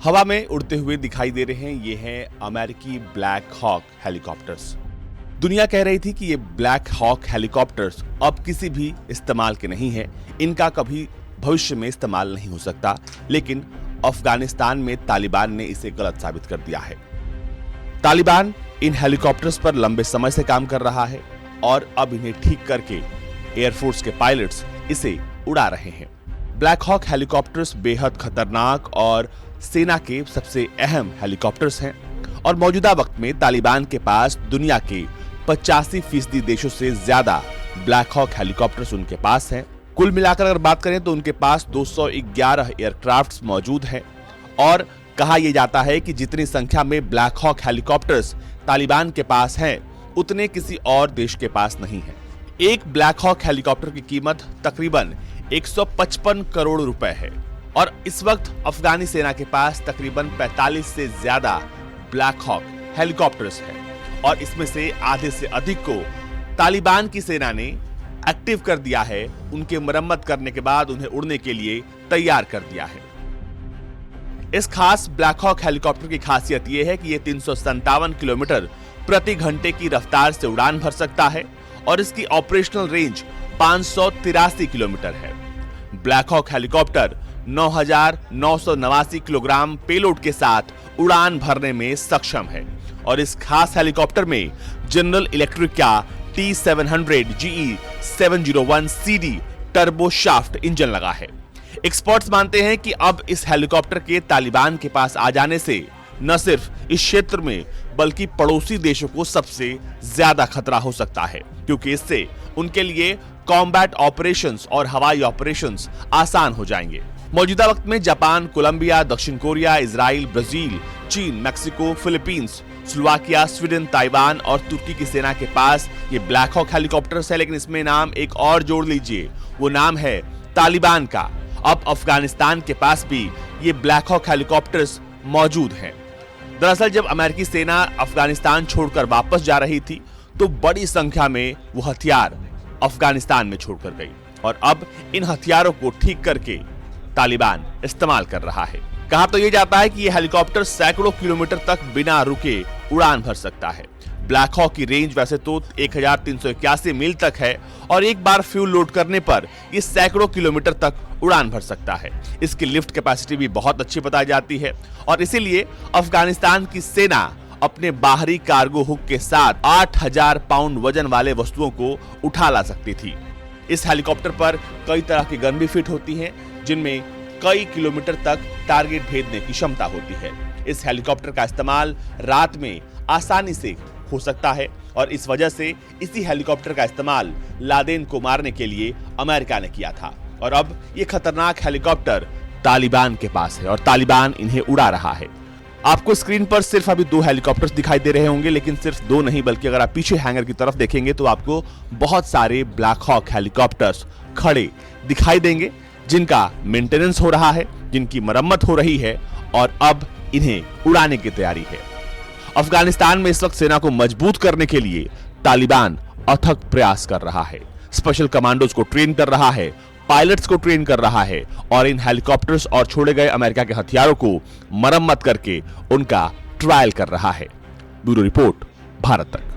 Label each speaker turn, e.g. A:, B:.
A: हवा में उड़ते हुए दिखाई दे रहे हैं ये हैं अमेरिकी ब्लैक हॉक हेलीकॉप्टर्स। दुनिया कह रही थी कि ये ब्लैक हॉक हेलीकॉप्टर्स अब किसी भी इस्तेमाल के नहीं है, इनका कभी भविष्य में इस्तेमाल नहीं हो सकता, लेकिन अफगानिस्तान में तालिबान ने इसे गलत साबित कर दिया है। तालिबान इन हेलीकॉप्टर्स पर लंबे समय से काम कर रहा है और अब इन्हें ठीक करके एयरफोर्स के पायलट्स इसे उड़ा रहे हैं। ब्लैक हॉक हेलीकॉप्टर्स बेहद खतरनाक और सेना के सबसे अहम हेलीकॉप्टर्स हैं और मौजूदा वक्त में तालिबान के पास दुनिया के 85% देशों से ज्यादा ब्लैक हॉक हेलीकॉप्टर्स उनके पास हैं। कुल मिलाकर अगर बात करें तो उनके पास 211 एयरक्राफ्ट्स मौजूद हैं और कहा यह जाता है कि जितनी संख्या में ब्लैक हॉक हेलीकॉप्टर्स तालिबान के पास हैं, उतने किसी और देश के पास नहीं है। एक ब्लैक हॉक हेलीकॉप्टर की कीमत तकरीबन 155 करोड़ रुपए है और इस वक्त अफगानी सेना के पास तकरीबन 45 से ज्यादा ब्लैक हॉक हेलीकॉप्टर्स हैं और इसमें से आधे से अधिक को तालिबान की सेना ने एक्टिव कर दिया है। उनके मरम्मत करने के बाद उन्हें उड़ने के लिए तैयार कर दिया है। इस खास ब्लैक हॉक हेलीकॉप्टर की खासियत यह है कि यह 357 किलोमीटर प्रति घंटे की रफ्तार से उड़ान भर सकता है और इसकी ऑपरेशनल रेंज 583 किलोमीटर है। Black Hawk helicopter 9,989 kilogram payload के साथ उड़ान भरने में सक्षम है और इस खास हेलीकॉप्टर में जनरल इलेक्ट्रिक का T700 GE 701 CD turbo shaft engine लगा है। एक्सपर्ट्स मानते हैं कि अब इस हेलीकॉप्टर के तालिबान के पास आ जाने से न सिर्फ इस क्षेत्र में बल्कि पड़ोसी देशों को सबसे ज्यादा खतरा हो सकता है, क्योंकि इससे उनके लिए कॉम्बैट ऑपरेशंस और हवाई ऑपरेशंस आसान हो जाएंगे। मौजूदा वक्त में जापान, कोलंबिया, दक्षिण कोरिया, इजराइल, ब्राजील, चीन, Mexico, Philippines, Slovakia, Sweden, Taiwan और तुर्की की सेना के पास ये ब्लैक हॉक हेलीकॉप्टर्स है, लेकिन इसमें नाम एक और जोड़ लीजिए, वो नाम है तालिबान का। अब अफगानिस्तान के पास भी ये ब्लैक हॉक हेलीकॉप्टर्स मौजूद हैं। दरअसल जब अमेरिकी सेना अफगानिस्तान छोड़कर वापस जा रही थी तो बड़ी संख्या में वो हथियार अफगानिस्तान में छोड़कर गई और अब इन हथियारों को ठीक करके तालिबान इस्तेमाल कर रहा है। कहा तो ये जाता है कि ये हेलीकॉप्टर सैकड़ों किलोमीटर तक बिना रुके उड़ान भर सकता है। ब्लैक हॉक की रेंज वैसे तो 1381 मील तक है और एक बार फ्यूल लोड करने पर ये सैकड़ों किलोमीटर तक उड़ान भर सकता है। इसकी लिफ्ट कैपेसिटी भी बहुत अच्छी बताई जाती है और इसीलिए अफगानिस्तान की सेना अपने बाहरी कार्गो हुक के साथ 8000 पाउंड वजन वाले वस्तुओं को उठा ला सकती थी। इस हेलीकॉप्टर पर कई तरह की गन भी फिट होती हैं, जिनमें कई किलोमीटर तक टारगेट भेदने की क्षमता होती है। इस हेलीकॉप्टर का इस्तेमाल रात में आसानी से हो सकता है और इस वजह से इसी हेलीकॉप्टर का इस्तेमाल लादेन को मारने के लिए अमेरिका ने किया था और अब ये खतरनाक हेलीकॉप्टर तालिबान के पास है और तालिबान इन्हें उड़ा रहा है। आपको स्क्रीन पर सिर्फ अभी 2 हेलीकॉप्टर्स दिखाई दे रहे होंगे, लेकिन सिर्फ 2 नहीं बल्कि अगर आप पीछे हैंगर की तरफ देखेंगे तो आपको बहुत सारे ब्लैक हॉक हेलीकॉप्टर्स खड़े दिखाई देंगे, जिनका मेंटेनेंस हो रहा है, जिनकी मरम्मत हो रही है और अब इन्हें उड़ाने की तैयारी है। अफगानिस्तान में इस वक्त सेना को मजबूत करने के लिए तालिबान अथक प्रयास कर रहा है, स्पेशल कमांडोज को ट्रेन कर रहा है, पायलट्स को ट्रेन कर रहा है और इन हेलीकॉप्टर्स और छोड़े गए अमेरिका के हथियारों को मरम्मत करके उनका ट्रायल कर रहा है। ब्यूरो रिपोर्ट, भारत तक।